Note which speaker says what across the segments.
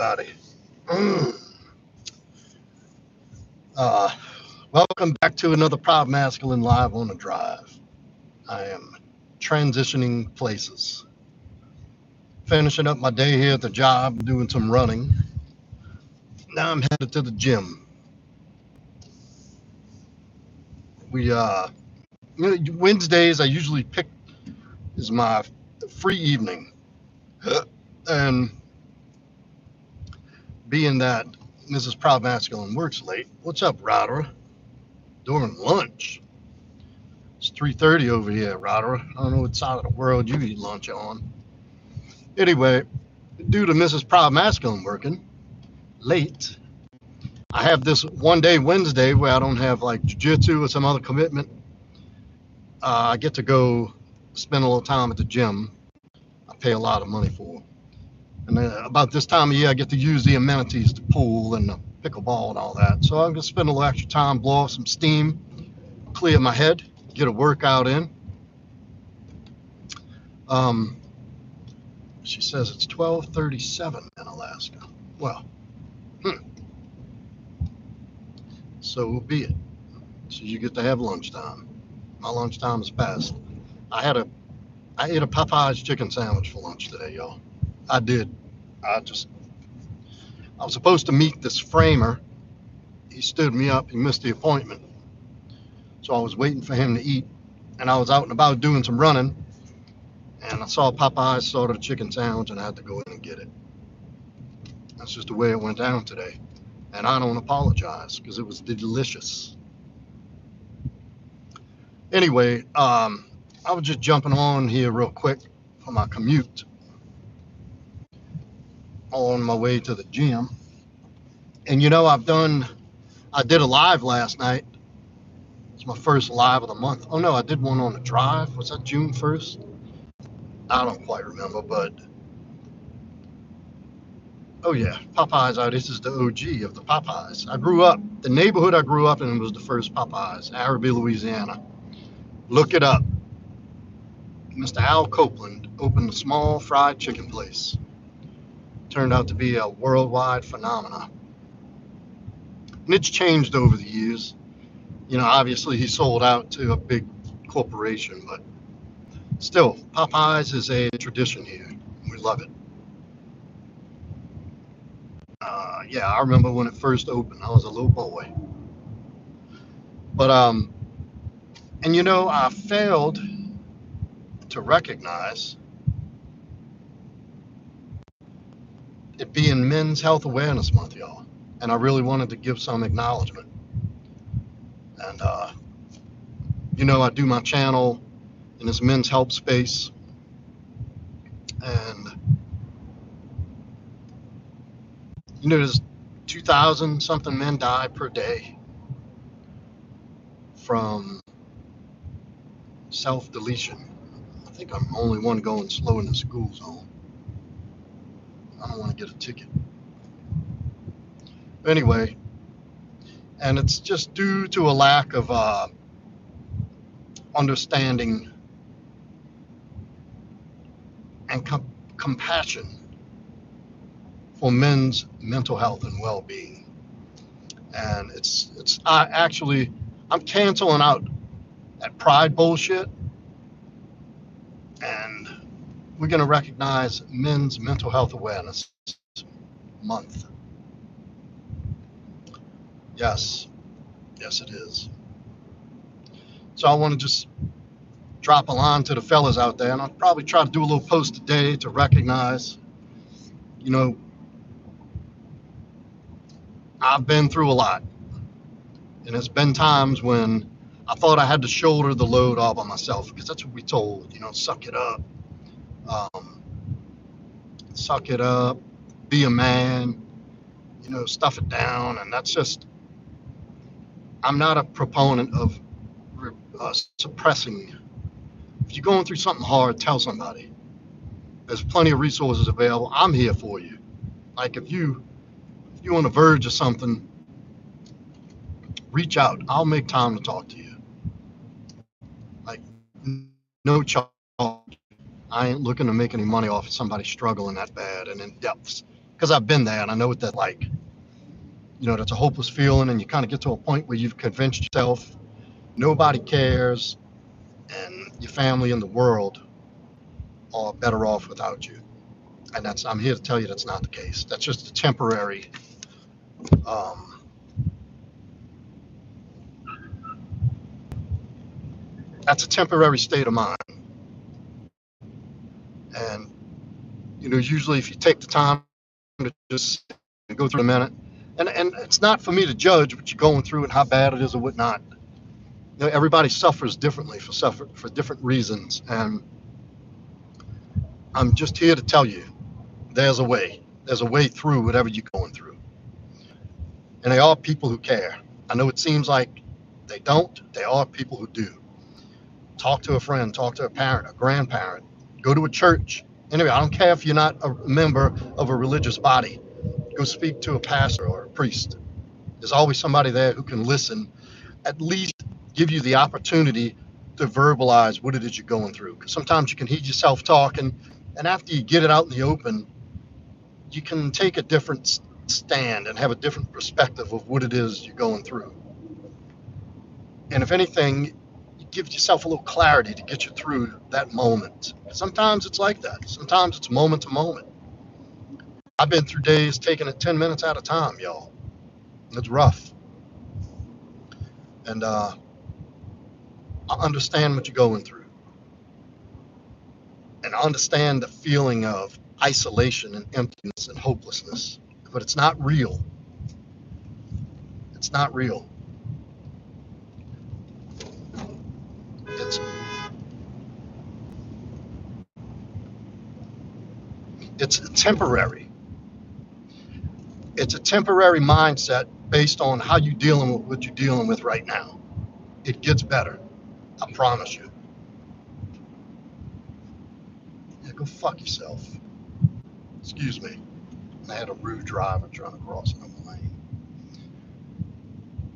Speaker 1: Everybody. Mm. Uh, Welcome back to another Proud Masculine Live on the Drive. I am transitioning places, finishing up my day here at the job, doing some running. Now I'm headed to the gym. We Wednesdays I usually pick is my free evening, and being that Mrs. Proud Masculine works late. What's up, Ryder? During lunch. It's 3:30 over here, Ryder. I don't know what side of the world you eat lunch on. Anyway, due to Mrs. Proud Masculine working late, I have this one day Wednesday where I don't have like jujitsu or some other commitment. I get to go spend a little time at the gym. I pay a lot of money for. And about this time of year, I get to use the amenities, the pool and the pickleball and all that. So I'm going to spend a little extra time, blow off some steam, clear my head, get a workout in. Um, she says it's 12:37 in Alaska. Well, so be it. So you get to have lunchtime. My lunchtime is past. I had a I ate a Popeye's chicken sandwich for lunch today, y'all. I did. I just I was supposed to meet this framer. He stood me up. He missed the appointment. So I was waiting for him to eat. And I was out and about doing some running. And I saw Popeye's started a chicken sandwich and I had to go in and get it. That's just the way it went down today. And I don't apologize because it was delicious. Anyway, I was just jumping on here real quick for my commute on my way to the gym. And I did a live last night. It's my first live of the month. Oh no, I did one on the drive. Was that June 1st? I don't quite remember, but oh yeah, Popeyes. This is the OG of the Popeyes. The neighborhood I grew up in was the first Popeyes, Araby, Louisiana. Look it up. Mr. Al Copeland opened a small fried chicken place. Turned out to be a worldwide phenomenon. And it's changed over the years. Obviously he sold out to a big corporation, but still, Popeyes is a tradition here. We love it. Yeah, I remember when it first opened. I was a little boy. But I failed to recognize it being Men's Health Awareness Month, y'all. And I really wanted to give some acknowledgement. And I do my channel in this men's health space, and there's 2,000 something men die per day from self-deletion. I think I'm the only one going slow in the school zone. I don't want to get a ticket. Anyway, and it's just due to a lack of understanding and compassion for men's mental health and well-being. And I'm canceling out that pride bullshit, and we're going to recognize Men's Mental Health Awareness Month. Yes, it is. So I want to just drop a line to the fellas out there, and I'll probably try to do a little post today to recognize, I've been through a lot, and it's been times when I thought I had to shoulder the load all by myself, because that's what we told, suck it up, um, suck it up, be a man, stuff it down. And that's just, I'm not a proponent of suppressing. If you're going through something hard, tell somebody. There's plenty of resources available. I'm here for you. Like if you're on the verge of something, reach out. I'll make time to talk to you. Like, no charge. I ain't looking to make any money off of somebody struggling that bad and in depths, because I've been there and I know what that's like. That's a hopeless feeling, and you kind of get to a point where you've convinced yourself nobody cares, and your family and the world are better off without you. And I'm here to tell you that's not the case. That's just a temporary. Um, that's a temporary state of mind, and usually if you take the time to just go through a minute, and it's not for me to judge what you're going through and how bad it is or whatnot. Everybody suffers differently for different reasons, and I'm just here to tell you there's a way. There's a way through whatever you're going through, and there are people who care. I know it seems like they don't. There are people who do. Talk to a friend, talk to a parent, a grandparent, go to a church. Anyway, I don't care if you're not a member of a religious body. Go speak to a pastor or a priest. There's always somebody there who can listen, at least give you the opportunity to verbalize what it is you're going through. Because sometimes you can hear yourself talking, and after you get it out in the open, you can take a different stand and have a different perspective of what it is you're going through. And if anything, you give yourself a little clarity to get you through that moment. Sometimes it's like that. Sometimes it's moment to moment. I've been through days taking it 10 minutes at a time, y'all. It's rough. And I understand what you're going through. And I understand the feeling of isolation and emptiness and hopelessness. But it's not real. It's not real. It's temporary. It's a temporary mindset based on how you're dealing with what you're dealing with right now. It gets better. I promise you. Yeah, go fuck yourself. Excuse me. I had a rude driver trying to cross another lane.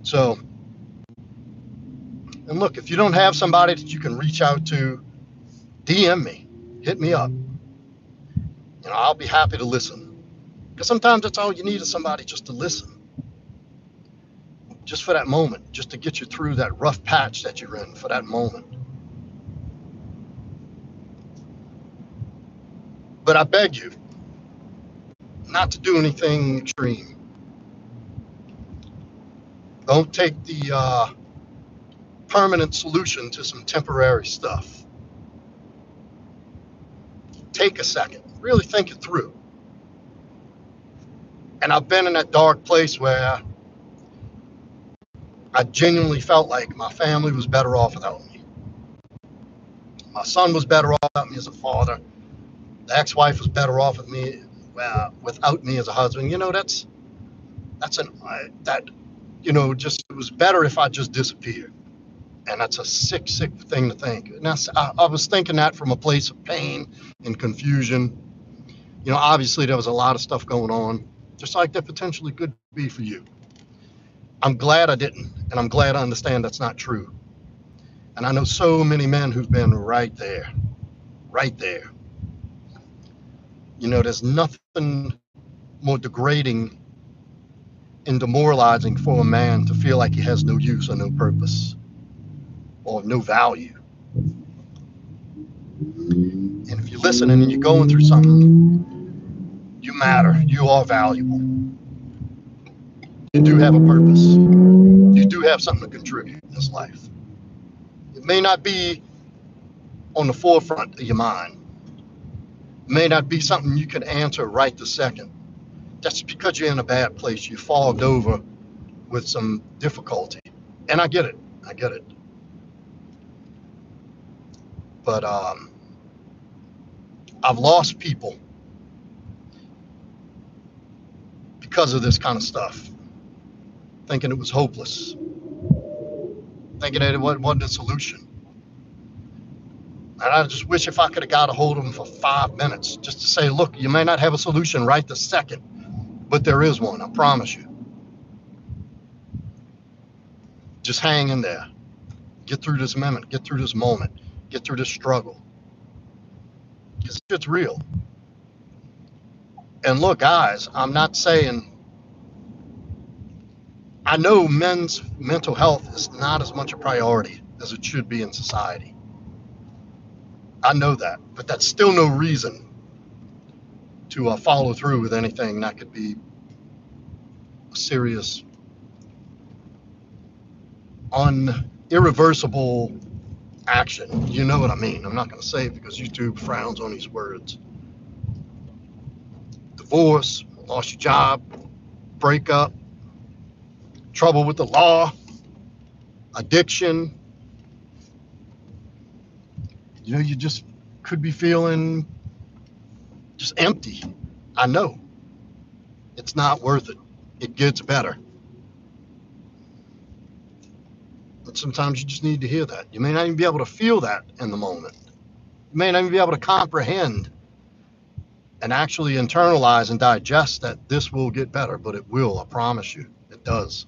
Speaker 1: So, and look, if you don't have somebody that you can reach out to, DM me. Hit me up. I'll be happy to listen. Because sometimes that's all you need is somebody just to listen. Just for that moment, just to get you through that rough patch that you're in for that moment. But I beg you not to do anything extreme. Don't take the permanent solution to some temporary stuff. Take a second, really think it through. And I've been in that dark place where I genuinely felt like my family was better off without me. My son was better off without me as a father. The ex-wife was better off with me without me as a husband. Just it was better if I just disappeared. And that's a sick thing to think. And I was thinking that from a place of pain and confusion. Obviously there was a lot of stuff going on, just like there potentially could be for you. I'm glad I didn't, and I'm glad I understand that's not true. And I know so many men who've been right there. There's nothing more degrading and demoralizing for a man to feel like he has no use or no purpose or no value. And if you're listening and you're going through something, you matter. You are valuable. You do have a purpose. You do have something to contribute in this life. It may not be on the forefront of your mind. It may not be something you can answer right this second. That's because you're in a bad place. You fogged over with some difficulty. And I get it. But I've lost people because of this kind of stuff, thinking it was hopeless, thinking that it wasn't a solution. And I just wish if I could have got a hold of them for 5 minutes just to say, look, you may not have a solution right this second, but there is one, I promise you. Just hang in there. Get through this minute, get through this moment, get through this struggle. Because it's real. And look, guys, I'm not saying, I know men's mental health is not as much a priority as it should be in society. I know that, but that's still no reason to follow through with anything that could be a serious, irreversible action. You know what I mean? I'm not going to say it because YouTube frowns on these words. Divorce, lost your job, breakup, trouble with the law, addiction. You know, you just could be feeling just empty. I know. It's not worth it. It gets better. But sometimes you just need to hear that. You may not even be able to feel that in the moment. You may not even be able to comprehend and actually internalize and digest that this will get better, but it will, I promise you. It does.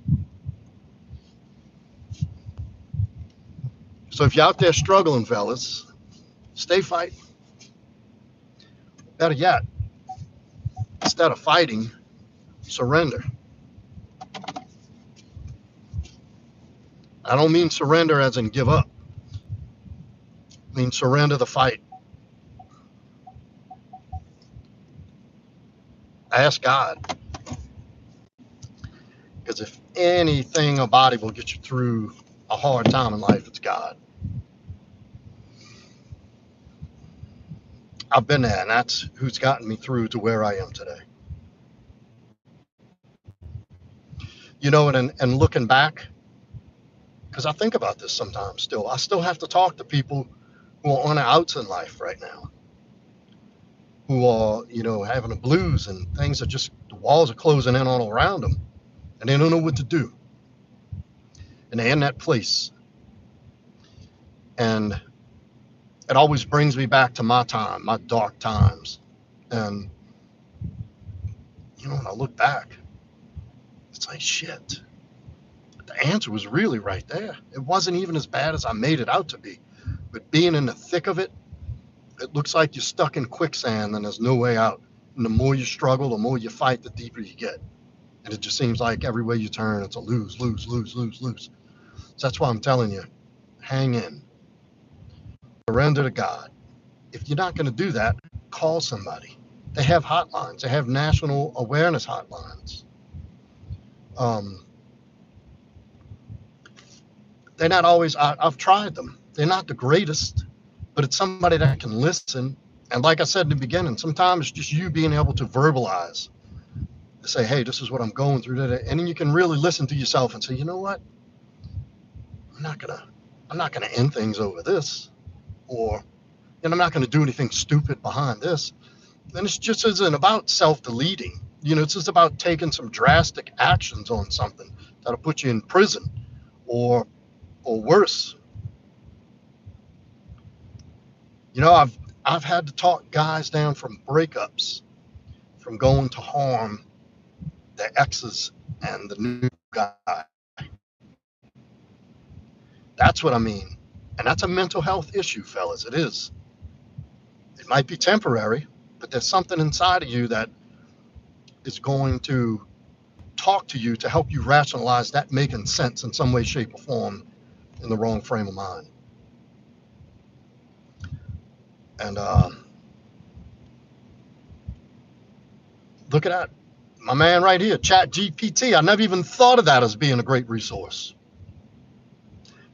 Speaker 1: So if you're out there struggling, fellas, stay fighting. Better yet, instead of fighting, surrender. I don't mean surrender as in give up. I mean surrender the fight. Ask God. Because if anything a body will get you through a hard time in life, it's God. I've been there, and that's who's gotten me through to where I am today. You know, and looking back, because I think about this sometimes still, I still have to talk to people who are on the outs in life right now, who are, you know, having the blues and things are just, the walls are closing in all around them, and they don't know what to do. And they're in that place. And it always brings me back to my time, my dark times. And, you know, when I look back, it's like, shit. The answer was really right there. It wasn't even as bad as I made it out to be. But being in the thick of it, it looks like you're stuck in quicksand and there's no way out. And the more you struggle, the more you fight, the deeper you get. And it just seems like every way you turn, it's a lose, lose, lose, lose, lose. So that's why I'm telling you, hang in. Surrender to God. If you're not going to do that, call somebody. They have hotlines. They have national awareness hotlines. They're not always, I've tried them. They're not the greatest, but it's somebody that can listen. And like I said in the beginning, sometimes it's just you being able to verbalize, to say, hey, this is what I'm going through today. And then you can really listen to yourself and say, you know what? I'm not gonna end things over this, or and I'm not gonna do anything stupid behind this. And it just isn't about self-deleting. You know, it's just about taking some drastic actions on something that'll put you in prison or worse. You know, I've had to talk guys down from breakups, from going to harm their exes and the new guy. That's what I mean. And that's a mental health issue, fellas. It is. It might be temporary, but there's something inside of you that is going to talk to you to help you rationalize that making sense in some way, shape, or form in the wrong frame of mind. And look at that. My man right here, Chat GPT. I never even thought of that as being a great resource.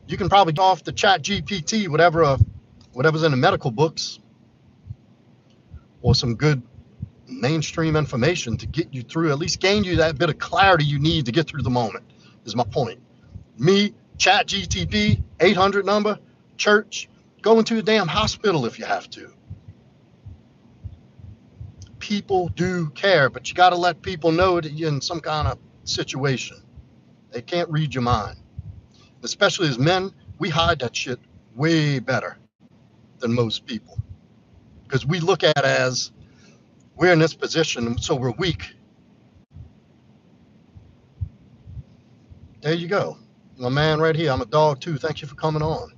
Speaker 1: You can probably go off the Chat GPT, whatever's in the medical books, or some good mainstream information to get you through, at least gain you that bit of clarity you need to get through the moment, is my point. Me, Chat GTP, 800 number, church, go into a damn hospital if you have to. People do care, but you got to let people know that you're in some kind of situation. They can't read your mind. Especially as men, we hide that shit way better than most people. Because we look at it as we're in this position, so we're weak. There you go. My man right here, I'm a dog too. Thank you for coming on.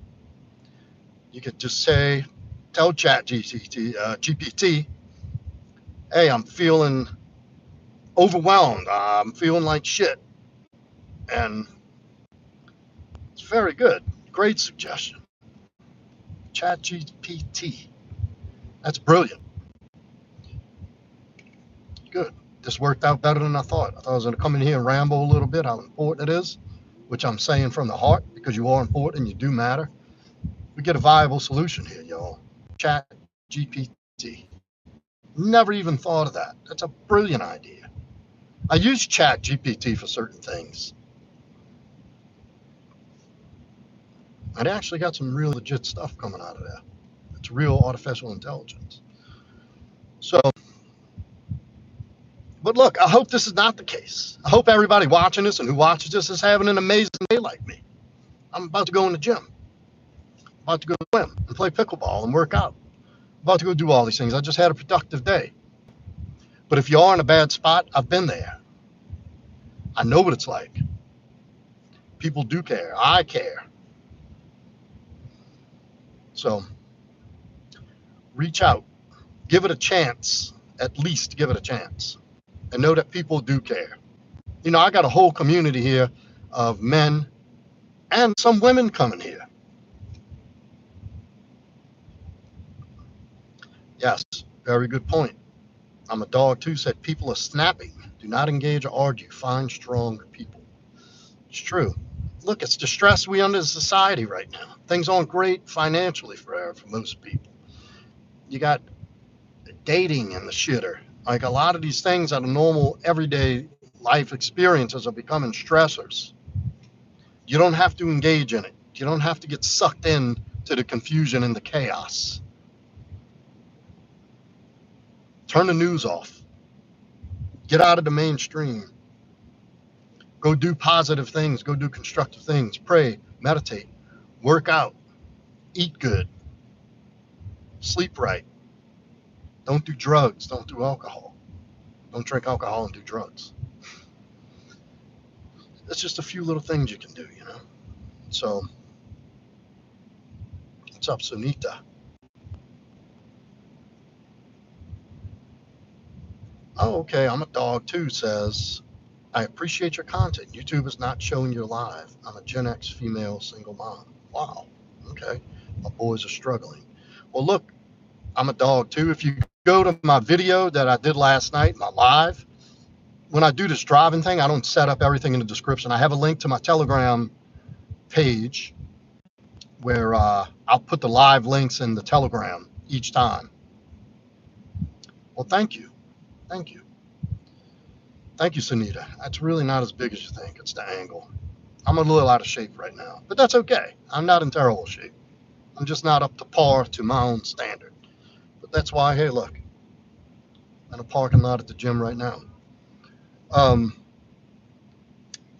Speaker 1: You could just say, tell Chat GPT, Hey, I'm feeling overwhelmed. I'm feeling like shit. And it's very good. Great suggestion. ChatGPT. That's brilliant. Good. This worked out better than I thought. I thought I was going to come in here and ramble a little bit how important it is, which I'm saying from the heart because you are important and you do matter. We get a viable solution here, y'all. ChatGPT. Never even thought of that. That's a brilliant idea. I use ChatGPT for certain things. And it actually got some real legit stuff coming out of there. It's real artificial intelligence. So, but look, I hope this is not the case. I hope everybody watching this and who watches this is having an amazing day like me. I'm about to go in the gym, about to go swim and play pickleball and work out, about to go do all these things. I just had a productive day. But if you are in a bad spot, I've been there. I know what it's like. People do care. I care. So reach out, give it a chance, at least give it a chance, and know that people do care. You know, I got a whole community here of men and some women coming here. Yes, very good point. I'm a dog too, said people are snapping. Do not engage or argue. Find strong people. It's true. Look, it's the stress we under as society right now. Things aren't great financially for most people. You got dating and the shitter. Like a lot of these things that are normal everyday life experiences are becoming stressors. You don't have to engage in it. You don't have to get sucked in to the confusion and the chaos. Turn the news off. Get out of the mainstream. Go do positive things. Go do constructive things. Pray, meditate, work out, eat good, sleep right. Don't do drugs. Don't do alcohol. Don't drink alcohol and do drugs. It's just a few little things you can do, you know? So, what's up, Sunita? Oh, okay. I'm a dog too, says, I appreciate your content. YouTube is not showing you live. I'm a Gen X female single mom. Wow. Okay. My boys are struggling. Well, look, I'm a dog too. If you go to my video that I did last night, my live, when I do this driving thing, I don't set up everything in the description. I have a link to my Telegram page where I'll put the live links in the Telegram each time. Well, thank you. Thank you. Thank you, Sunita. That's really not as big as you think. It's the angle. I'm a little out of shape right now, but that's okay. I'm not in terrible shape. I'm just not up to par to my own standard. But that's why, hey, look, I'm in a parking lot at the gym right now.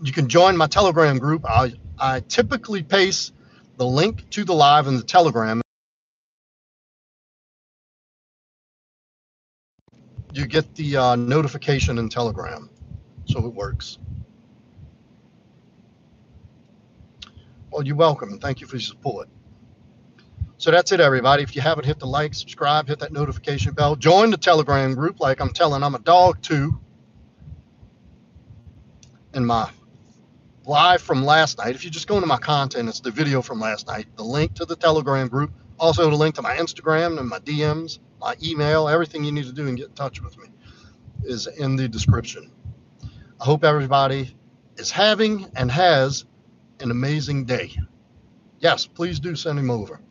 Speaker 1: You can join my Telegram group. I typically paste the link to the live in the Telegram. You get the notification in Telegram, so it works. Well, you're welcome, and thank you for your support. So that's it, everybody. If you haven't hit the like, subscribe, hit that notification bell, join the Telegram group. Like I'm telling, I'm a dog too. In my live from last night, if you just go into my content, it's the video from last night, the link to the Telegram group, also the link to my Instagram and my DMs, my email, everything you need to do and get in touch with me is in the description. I hope everybody is having and has an amazing day. Yes, please do send him over.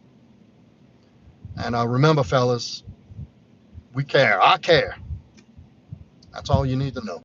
Speaker 1: And remember, fellas, we care. I care. That's all you need to know.